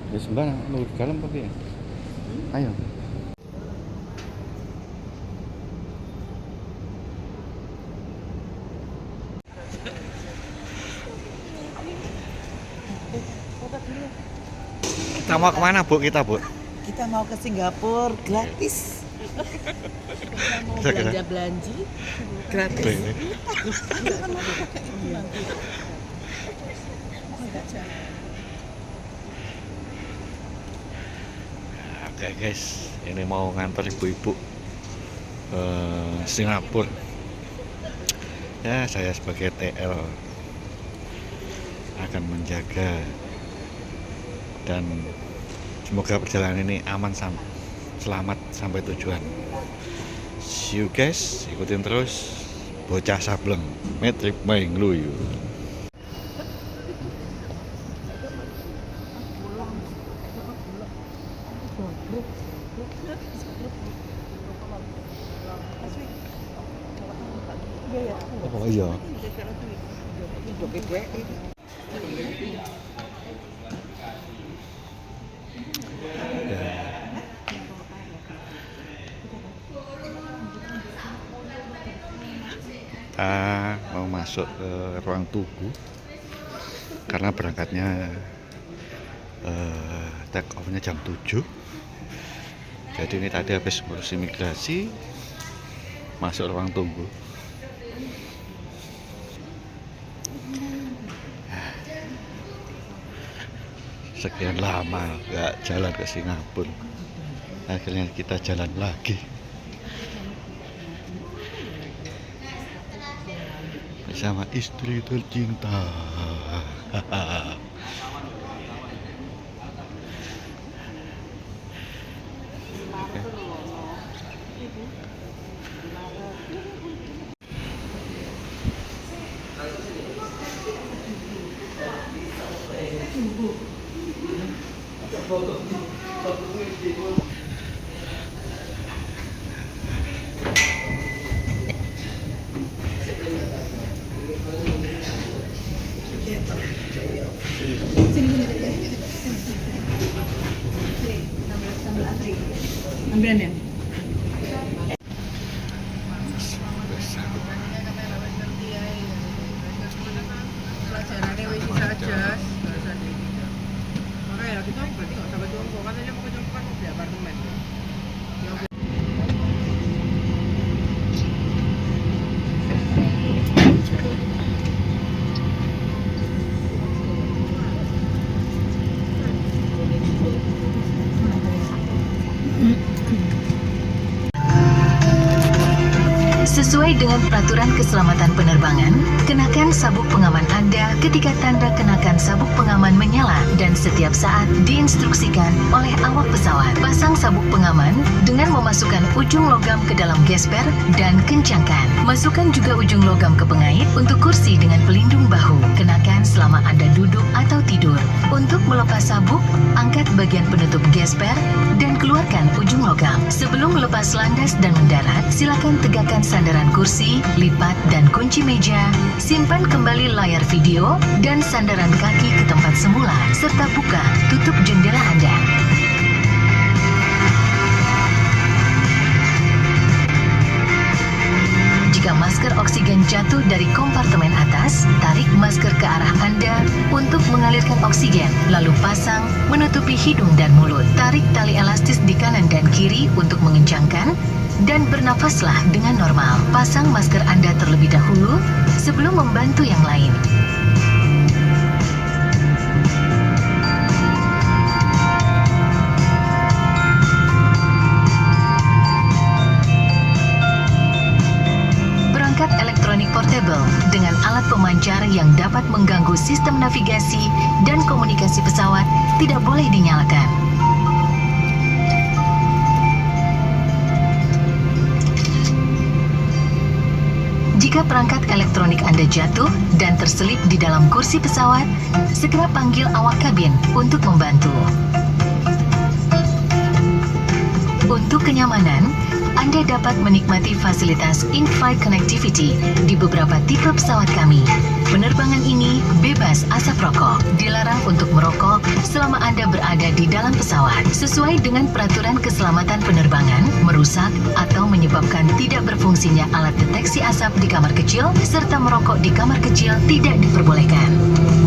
Ya sembarang lu di dalam tapi ya. Ayo. Kita mau kemana Bu kita Bu? Kita mau ke Singapura gratis. Mau belanja gratis. Oke guys, ini mau ngantar ibu-ibu ke Singapura. Ya saya sebagai TL akan menjaga dan semoga perjalanan ini aman selamat sampai tujuan. See you guys, ikutin terus bocah sableng metrip main ngluyu. Oh iya. Kita mau masuk ke ruang tunggu karena berangkatnya take off-nya jam 7. Jadi ini tadi habis ngurus imigrasi, masuk ruang tunggu. Sekian lama nggak jalan ke Singapura, akhirnya kita jalan lagi bersama istri tercinta. Ambilan ya? Pelajarannya wis saja. Makanya kita berarti nggak sampai jongkok kan aja mau ke jongkok kan mau beli apartemen. Sesuai dengan peraturan keselamatan penerbangan, kenakan sabuk pengaman Anda ketika tanda kenakan sabuk pengaman menyala dan setiap saat diinstruksikan oleh awak pesawat. Pasang sabuk pengaman dengan memasukkan ujung logam ke dalam gesper dan kencangkan. Masukkan juga ujung logam ke pengait untuk kursi dengan pelindung bahu. Kenakan selama Anda duduk atau tidur. Untuk melepas sabuk, angkat bagian penutup gesper dan keluarkan ujung logam. Sebelum melepas landas dan mendarat, silakan tegakkan sandaran kursi, lipat dan kunci meja, simpan kembali layar video dan sandaran kaki ke tempat semula, serta buka tutup jendela Anda. Jika masker oksigen jatuh dari kompartemen atas, tarik masker ke arah Anda untuk mengalirkan oksigen, lalu pasang menutupi hidung dan mulut. Tarik tali elastis di kanan dan kiri untuk mengencangkan dan bernafaslah dengan normal. Pasang masker Anda terlebih dahulu sebelum membantu yang lain. Perangkat elektronik portable dengan alat pemancar yang dapat mengganggu sistem navigasi dan komunikasi pesawat tidak boleh dinyalakan. Jika perangkat elektronik Anda jatuh dan terselip di dalam kursi pesawat, segera panggil awak kabin untuk membantu. Untuk kenyamanan, Anda dapat menikmati fasilitas in-flight connectivity di beberapa tipe pesawat kami. Penerbangan ini bebas asap rokok, dilarang untuk merokok selama selama Anda berada di dalam pesawat. Sesuai dengan peraturan keselamatan penerbangan, merusak atau menyebabkan tidak berfungsinya alat deteksi asap di kamar kecil serta merokok di kamar kecil tidak diperbolehkan.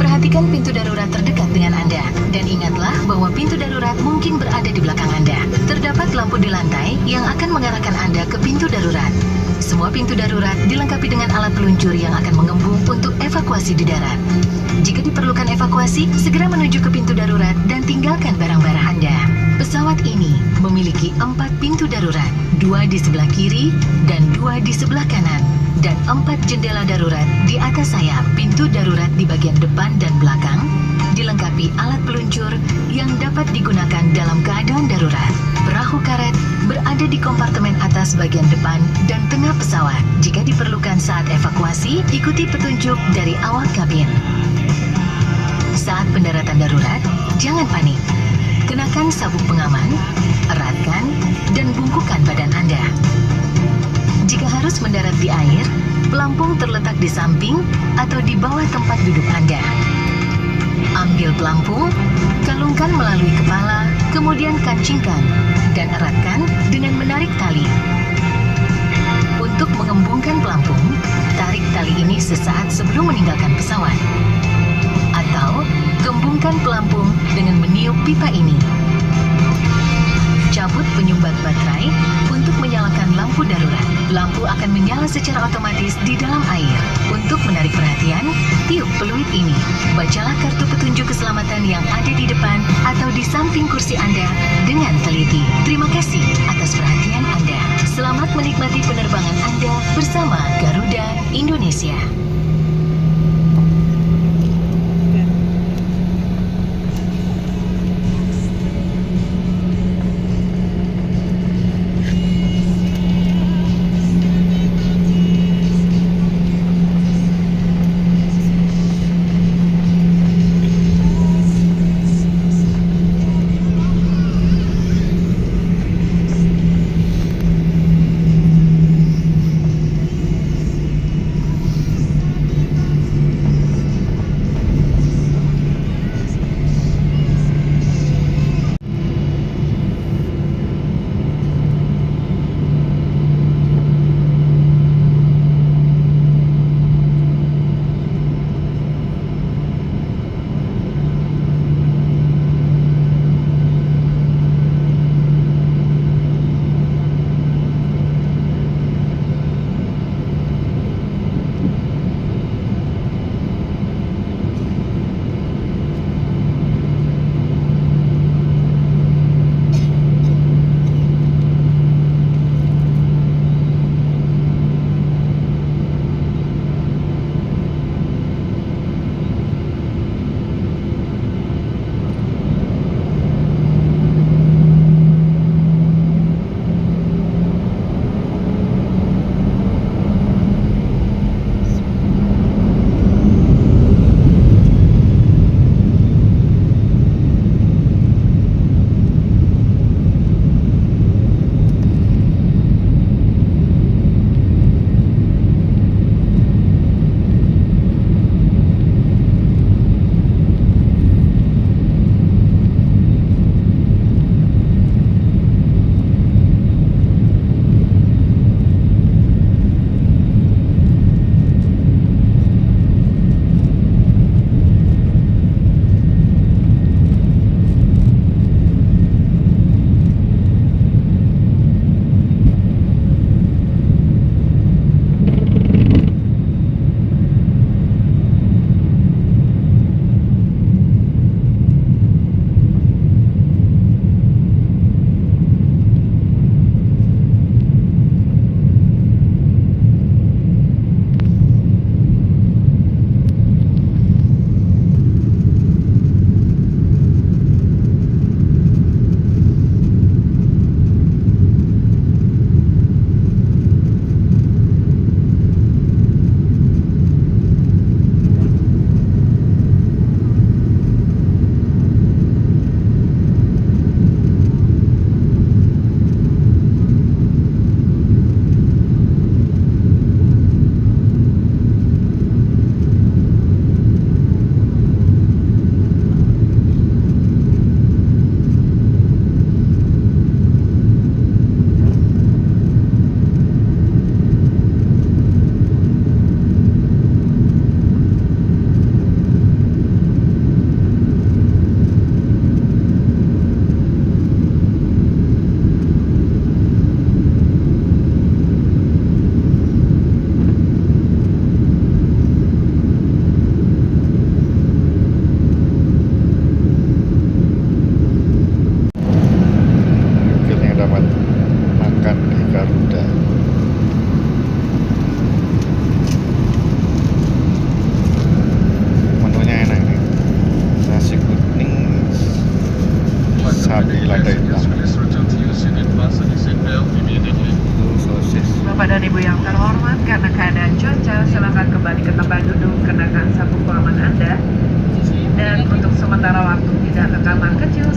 Perhatikan pintu darurat terdekat dengan Anda dan ingatlah bahwa pintu darurat mungkin berada di belakang Anda. Terdapat lampu di lantai yang akan mengarahkan Anda ke pintu darurat. Semua pintu darurat dilengkapi dengan alat peluncur yang akan mengembung untuk evakuasi di darat. Jika diperlukan evakuasi, segera menuju ke pintu darurat dan tinggalkan barang-barang Anda. Pesawat ini memiliki 4 pintu darurat, 2 di sebelah kiri dan 2 di sebelah kanan, dan 4 jendela darurat di atas sayap. Pintu darurat di bagian depan dan belakang dilengkapi alat peluncur yang dapat digunakan dalam keadaan darurat. Perahu karet berada di kompartemen atas bagian depan dan tengah pesawat. Jika diperlukan saat evakuasi, ikuti petunjuk dari awak kabin. Saat pendaratan darurat, jangan panik. Kenakan sabuk pengaman, eratkan, dan bungkukan badan Anda. Jika harus mendarat di air, pelampung terletak di samping atau di bawah tempat duduk Anda. Ambil pelampung, kalungkan melalui kepala, kemudian kancingkan, dan eratkan dengan menarik tali. Untuk mengembungkan pelampung, tarik tali ini sesaat sebelum meninggalkan pesawat. Atau, gembungkan pelampung dengan meniup pipa ini. Cabut penyumbat baterai untuk menyalakan lampu darurat. Lampu akan menyala secara otomatis di dalam air. Untuk menarik perhatian, tiup peluit ini. Bacalah kartu petunjuk keselamatan yang ada di depan atau di samping kursi Anda dengan teliti. Terima kasih atas perhatian Anda. Selamat menikmati penerbangan Anda bersama Garuda Indonesia. kenakan sabuk pengaman Anda. Dan untuk sementara waktu pindah ke kamar kecil.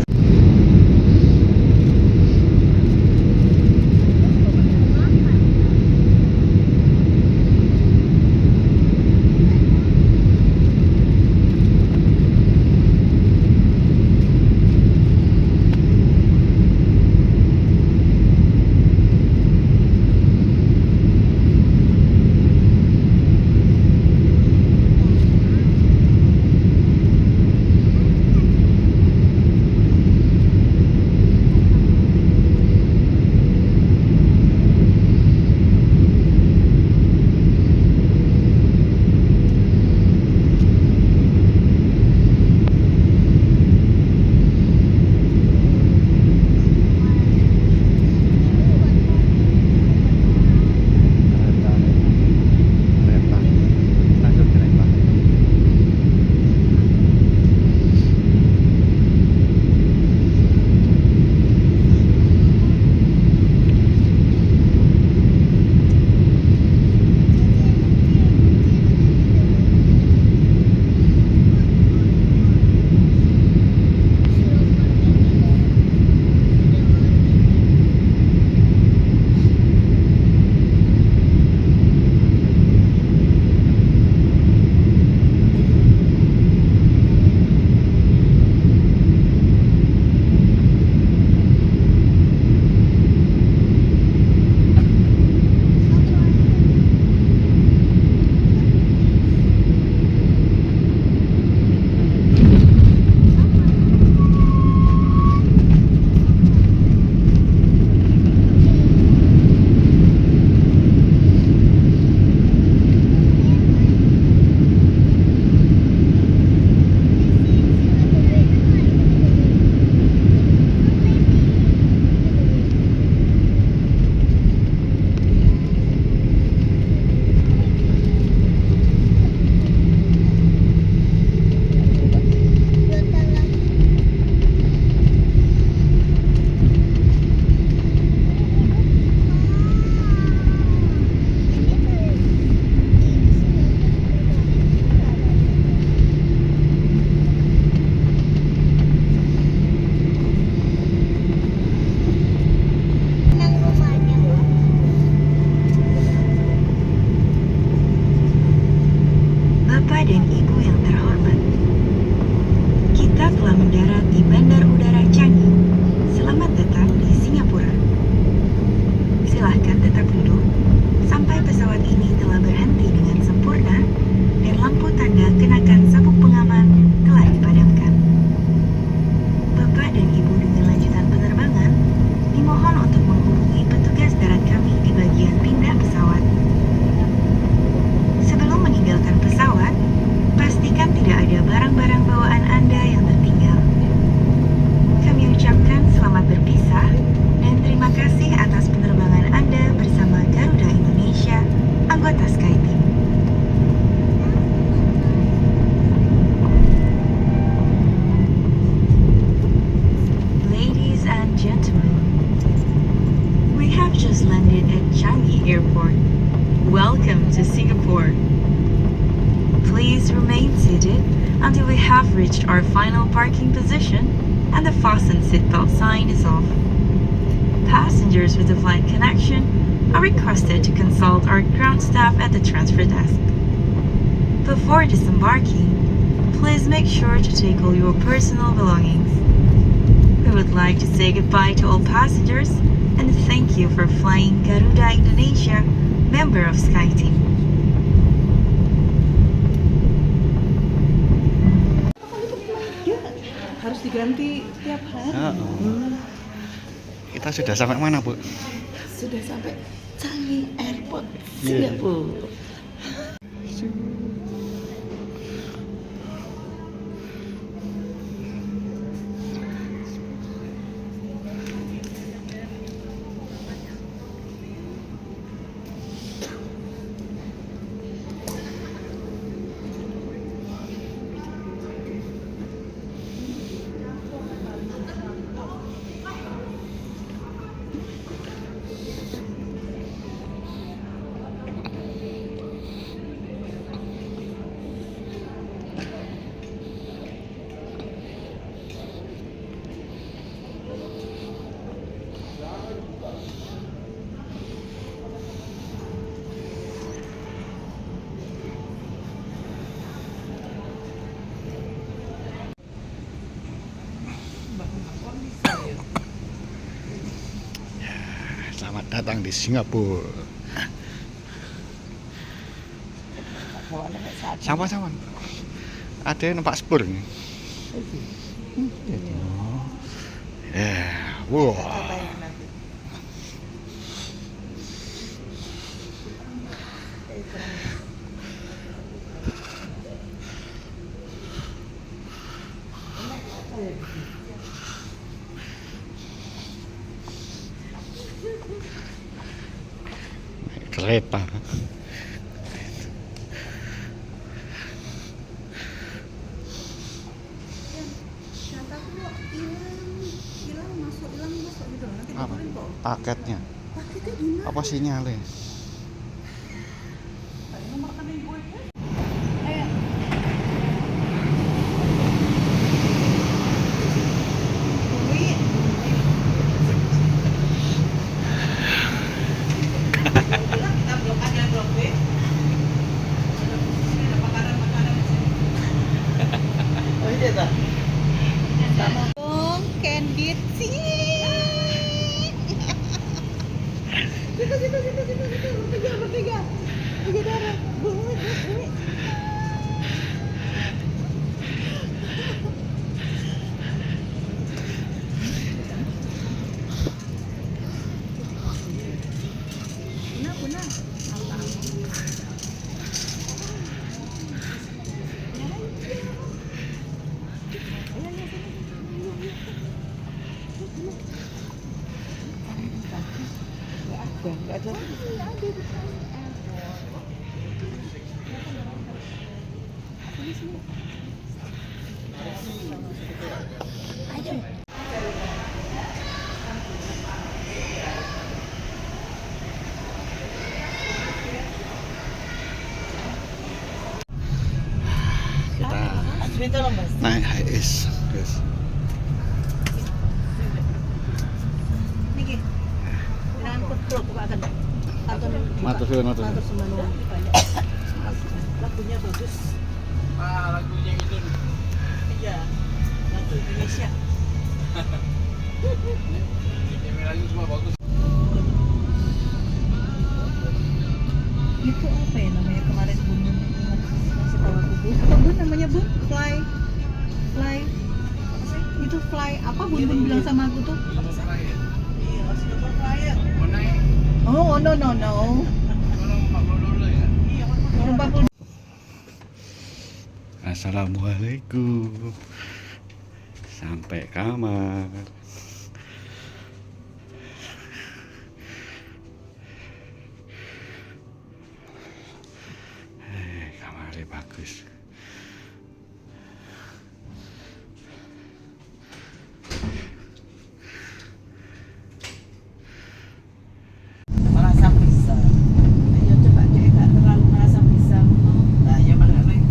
Bapak dan Ibu yang terhormat, kita telah mendarat di Bandar Udara Changi. Selamat datang di Singapura. Silahkan tetap duduk sampai pesawat ini telah berhenti dengan sempurna dan lampu tanda kenakan sabuk pengaman telah dipadamkan. Bapak dan Ibu dengan lanjutan penerbangan dimohon untuk menghubungi petugas darat kami di bagian pindah pesawat. Sebelum meninggalkan pesawat, pastikan tidak ada barang-barang bawaan Anda yang tertinggal. Kami ucapkan selamat berpisah dan terima kasih atas penerbangan Anda bersama Garuda Indonesia, anggota SkyTeam. Ladies and gentlemen, we have just landed at Changi Airport. Welcome to Singapore. Please remain seated until we have reached our final parking position and the fasten seatbelt sign is off. Passengers with a flight connection are requested to consult our ground staff at the transfer desk. Before disembarking, please make sure to take all your personal belongings. We would like to say goodbye to all passengers and thank you for flying Garuda Indonesia, member of SkyTeam. Harus diganti tiap hari. Kita sudah sampai mana, Bu? Sudah sampai Changi Airport, Singapura. datang di Singapura. Sama-sama. Ada yang numpak spur nih. Wow. Naik kereta. Apa? Paketnya. Apa sinyalnya? Candid sih. Situ, bertiga. Tiga darah. Bumi. Punah. Enggak ada. Kita naik HIS. Niki. Angkut truk akan. Matur suwun. Lagunya bagus. Lagunya itu. Iya. Lagu Indonesia. Kameranya semua bagus. Itu apa ya namanya kemarin Bun ngasih tahu aku Bun. Apa Bun namanya Bun? Fly. Apa sih? Itu fly apa Bun bilang sama aku tuh? Iya, super flyer. Oh, no. Iya, 40. Assalamualaikum. Sampai kamar. Kamarnya bagus. Merasa bisa. Ayo coba deh, gak terlalu merasa bisa. Nah, ya mana lagi?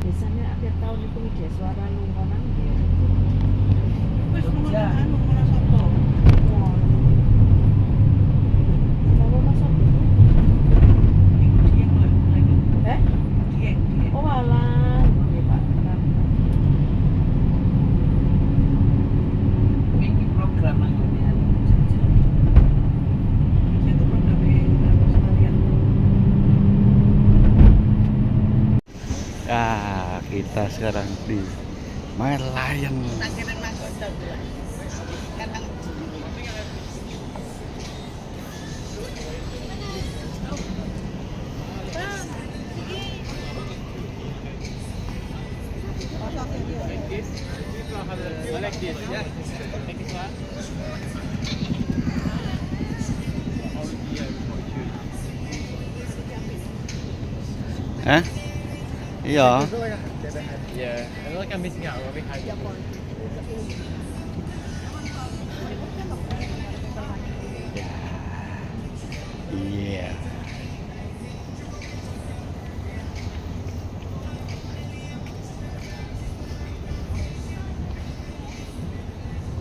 Biasanya akhir tahun itu media suara lungkonan ya. Wis anu merasa toh. Kenapa masuk itu? Dieng lagi. Dieng. Oh alah, oke Pak. Ini program namanya. Itu program sekalian. Kita sekarang di Merlion. Hah? Iya. Yeah, I feel like I'm missing out. We're behind. Iya.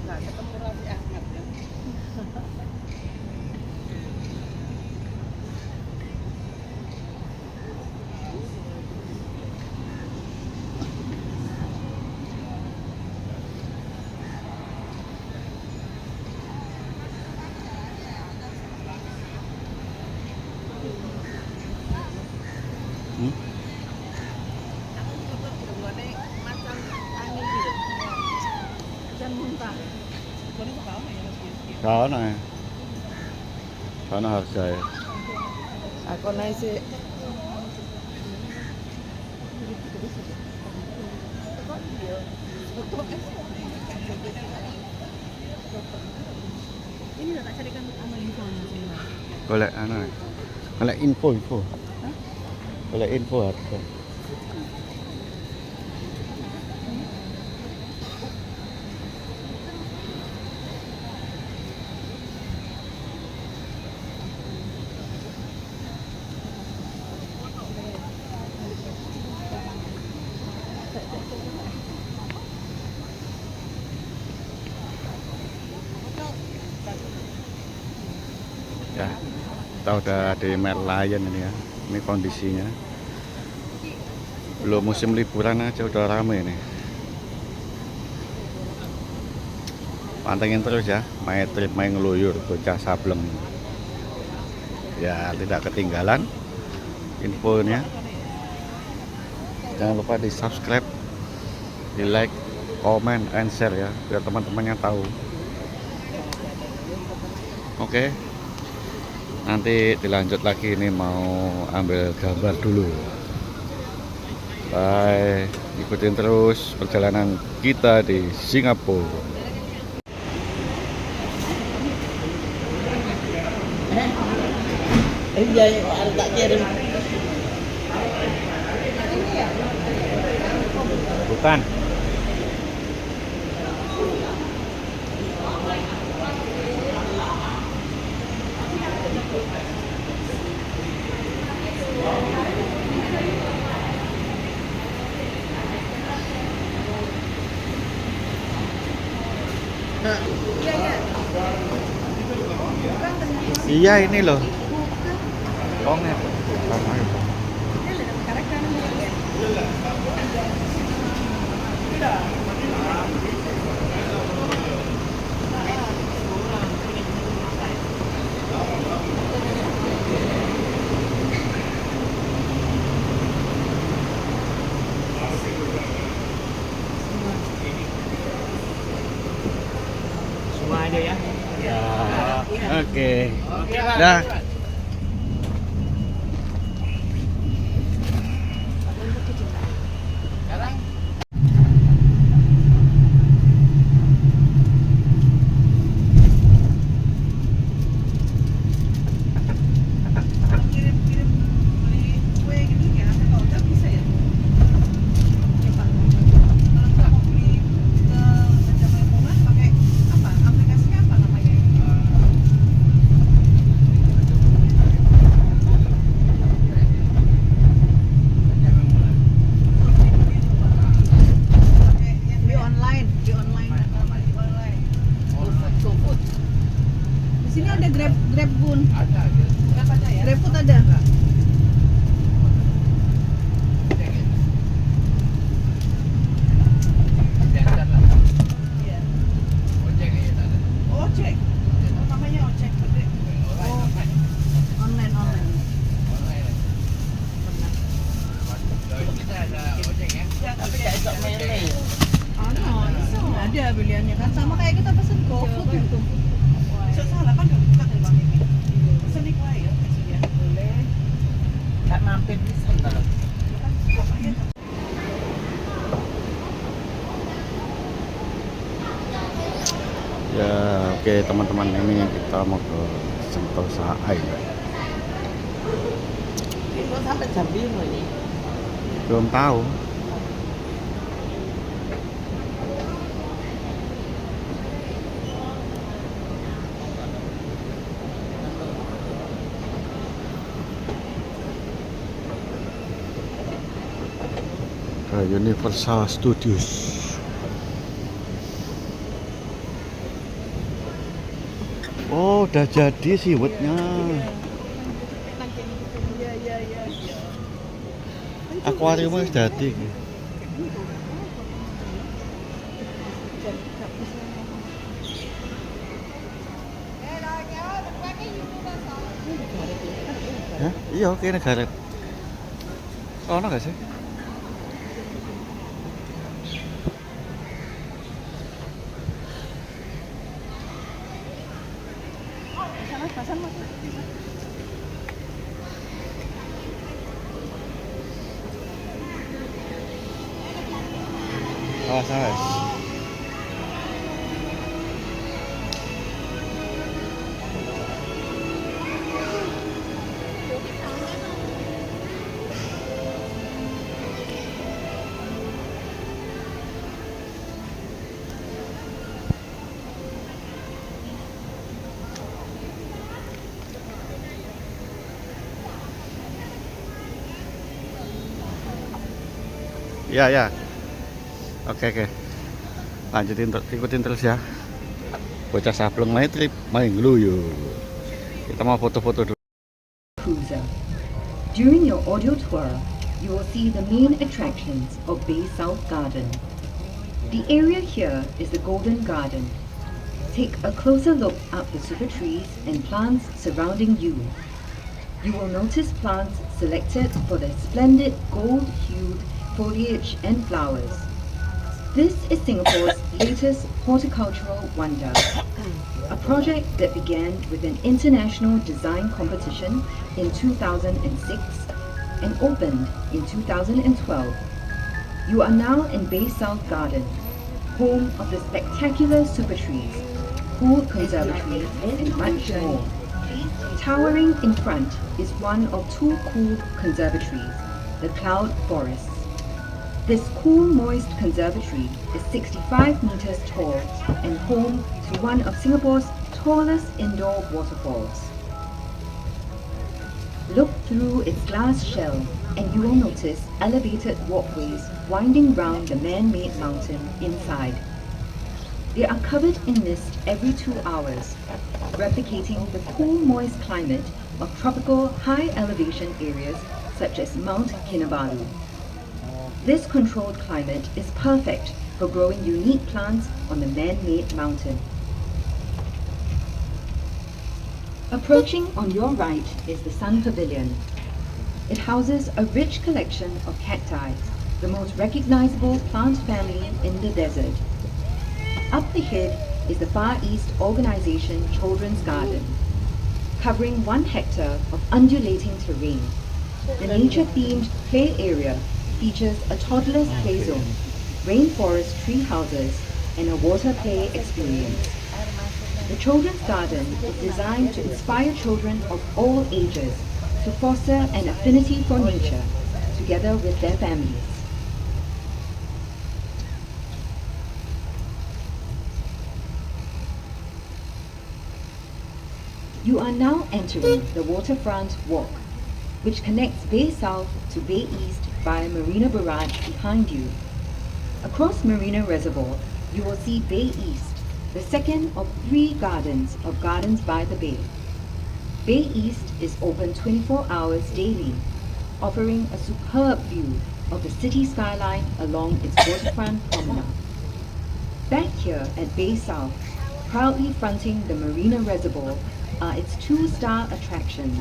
Nggak ketemu Raffi Ahmad ya. Hmm? Macam angin gitu. Dan muntah. Sana ya. Sana harga ya. Aku naik sih. Ini tak carikan amal infonya semua. Golek anu. Golek info. Golek info harga. Ya, kita udah di Merlion ini ya. Ini kondisinya. Belum musim liburan aja udah rame ini. Pantengin terus ya, main trip main ngeluyur bocah Sableng. Ya, tidak ketinggalan infonya. Jangan lupa di subscribe, di like, comment, and share ya, biar teman-temannya tahu. Oke. Nanti dilanjut lagi, ini mau ambil gambar dulu. Bye, ikutin terus perjalanan kita di Singapura. Iya, harus tak kirim. Bukan. Iya ini loh. Kongnya. Semua ada ya. Ya. Oke. Dah. Sekarang Kirim beli kue gini ya, kalau nggak bisa ya. Kalau nggak mau beli ke Raja Maimunah pakai apa? Aplikasinya apa namanya? Beli online, beli online. GoFood. Di sini ada GrabBun. ada gitu. Grab ada ya? GrabFood ada. Jangan lah. Iya. Ojek aja tak ada. Ojek. Namanya ojek. Online. Online. Online. Kalau kita ada ojek ya. Tapi nggak bisa mele. Ada pilihannya kan sama kayak kita pesen GoFood itu. Salah kan nggak buka dari bang ini. Pesen nih kue ya. Boleh. Nggak mampir di sana. Ya, oke teman-teman, ini kita mau ke Sentosa Island. Itu sampai jam 5 ini. Belum tahu. Ke Universal Studios. Oh, udah jadi siwetnya. Akuariumnya sudah jadi. Hah? Iya, oke negara. Oh, gak sih? Oh, salah. Ya, ya. Oke, oke. Lanjutin ikutin terus ya. Bocah sableng main trip, main ngeluyu. Kita mau foto-foto dulu. Cruiser. During your audio tour, you will see the main attractions of Bay South Garden. The area here is the Golden Garden. Take a closer look at the super trees and plants surrounding you. You will notice plants selected for their splendid gold-hued foliage and flowers. This is Singapore's latest horticultural wonder, a project that began with an international design competition in 2006 and opened in 2012. You are now in Bay South Garden, home of the spectacular super trees, cool conservatories, and much more. Towering in front is one of two cool conservatories, the Cloud Forests. This cool, moist conservatory is 65 meters tall and home to one of Singapore's tallest indoor waterfalls. Look through its glass shell and you will notice elevated walkways winding round the man-made mountain inside. They are covered in mist every 2 hours, replicating the cool, moist climate of tropical high-elevation areas such as Mount Kinabalu. This controlled climate is perfect for growing unique plants on the man-made mountain. Approaching on your right is the Sun Pavilion. It houses a rich collection of cacti, the most recognizable plant family in the desert. Up ahead is the Far East Organization Children's Garden, covering 1 hectare of undulating terrain. The nature-themed play area features a toddler's play zone, rainforest tree houses, and a water play experience. The Children's Garden is designed to inspire children of all ages to foster an affinity for nature, together with their families. You are now entering the Waterfront Walk, which connects Bay South to Bay East via Marina Barrage behind you. Across Marina Reservoir, you will see Bay East, the second of 3 gardens of Gardens by the Bay. Bay East is open 24 hours daily, offering a superb view of the city skyline along its waterfront promenade. Back here at Bay South, proudly fronting the Marina Reservoir, are its 2-star attractions,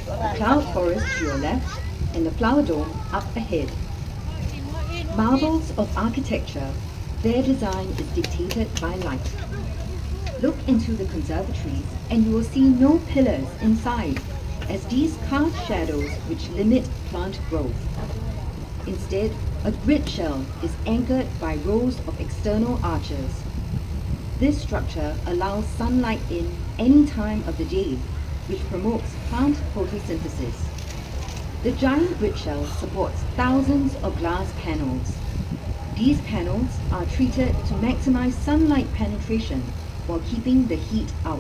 the Cloud Forest to your left and the Flower Dome up ahead. Marvels of architecture, their design is dictated by light. Look into the conservatories and you will see no pillars inside, as these cast shadows which limit plant growth. Instead, a grid shell is anchored by rows of external arches. This structure allows sunlight in any time of the day, which promotes plant photosynthesis. The giant brick shell supports thousands of glass panels. These panels are treated to maximize sunlight penetration while keeping the heat out.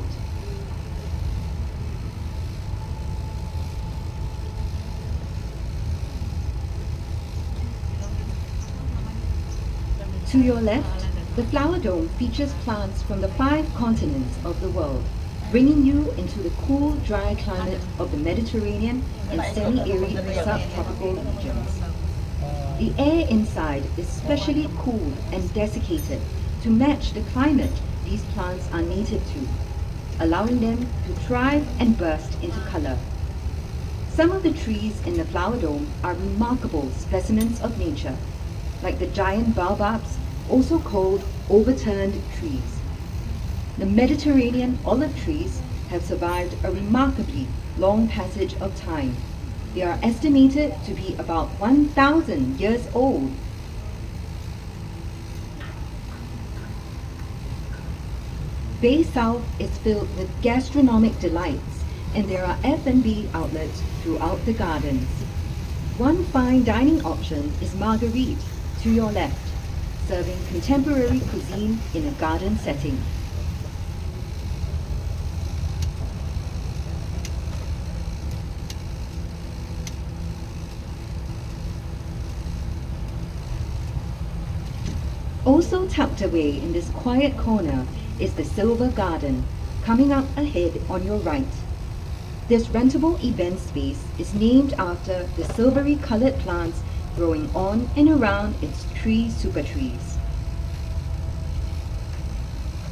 To your left, the flower dome features plants from the 5 continents of the world, bringing you into the cool, dry climate of the Mediterranean and semi-arid subtropical regions. The air inside is specially cooled and desiccated to match the climate these plants are native to, allowing them to thrive and burst into color. Some of the trees in the flower dome are remarkable specimens of nature, like the giant baobabs, also called overturned trees. The Mediterranean olive trees have survived a remarkably long passage of time. They are estimated to be about 1,000 years old. Bay South is filled with gastronomic delights, and there are F&B outlets throughout the gardens. One fine dining option is Marguerite, to your left, serving contemporary cuisine in a garden setting. Also tucked away in this quiet corner is the Silver Garden, coming up ahead on your right. This rentable event space is named after the silvery colored plants growing on and around its 3 super trees.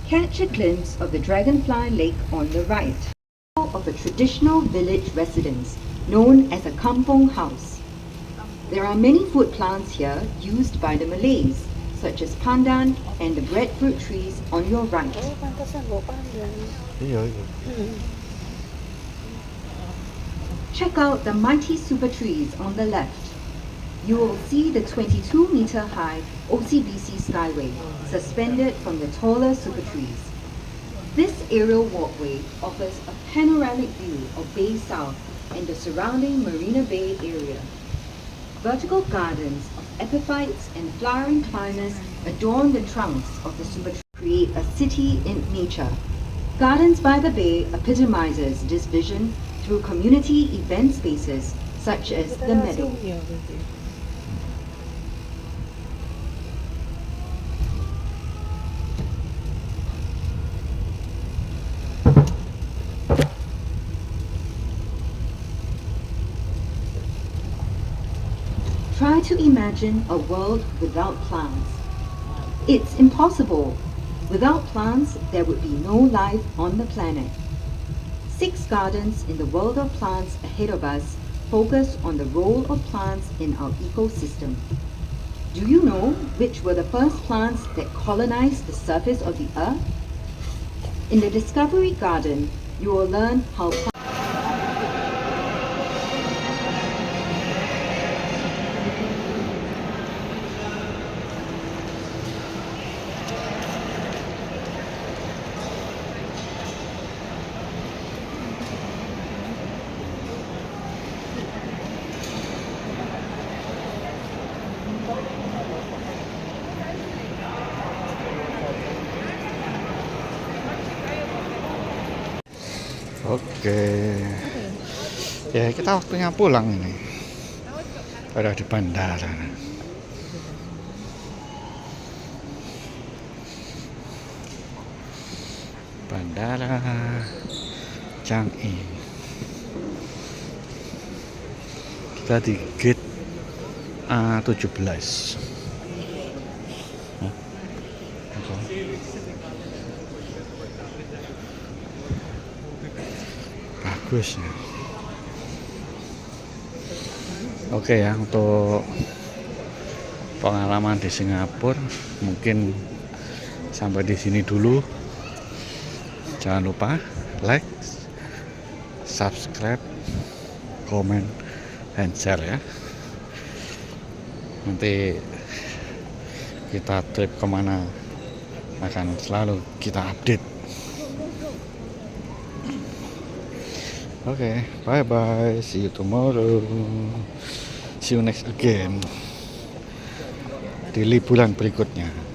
Catch a glimpse of the Dragonfly Lake on the right, of a traditional village residence known as a kampong house. There are many food plants here used by the Malays, such as pandan and the breadfruit trees on your right. Oh, pantasan bawa pandan. Iya, iya. Check out the mighty super trees on the left. You will see the 22-meter high OCBC Skyway suspended from the taller super trees. This aerial walkway offers a panoramic view of Bay South and the surrounding Marina Bay area. Vertical gardens of epiphytes and flowering climbers adorn the trunks of the super trees, create a city in nature. Gardens by the Bay epitomizes this vision through community event spaces such as the Meadow. Try to imagine a world without plants. It's impossible. Without plants, there would be no life on the planet. 6 gardens in the world of plants ahead of us focus on the role of plants in our ecosystem. Do you know which were the first plants that colonized the surface of the earth? In the Discovery Garden, you will learn how Oke. Ya, kita waktunya pulang ini. Udah di bandara. Bandara Changi. Kita di gate A17. Bagus ya. Oke ya, untuk pengalaman di Singapura mungkin sampai di sini dulu. Jangan lupa like, subscribe, komen, dan share ya. Nanti kita trip kemana akan selalu kita update. Oke, bye bye. See you tomorrow. See you next again. Di liburan berikutnya.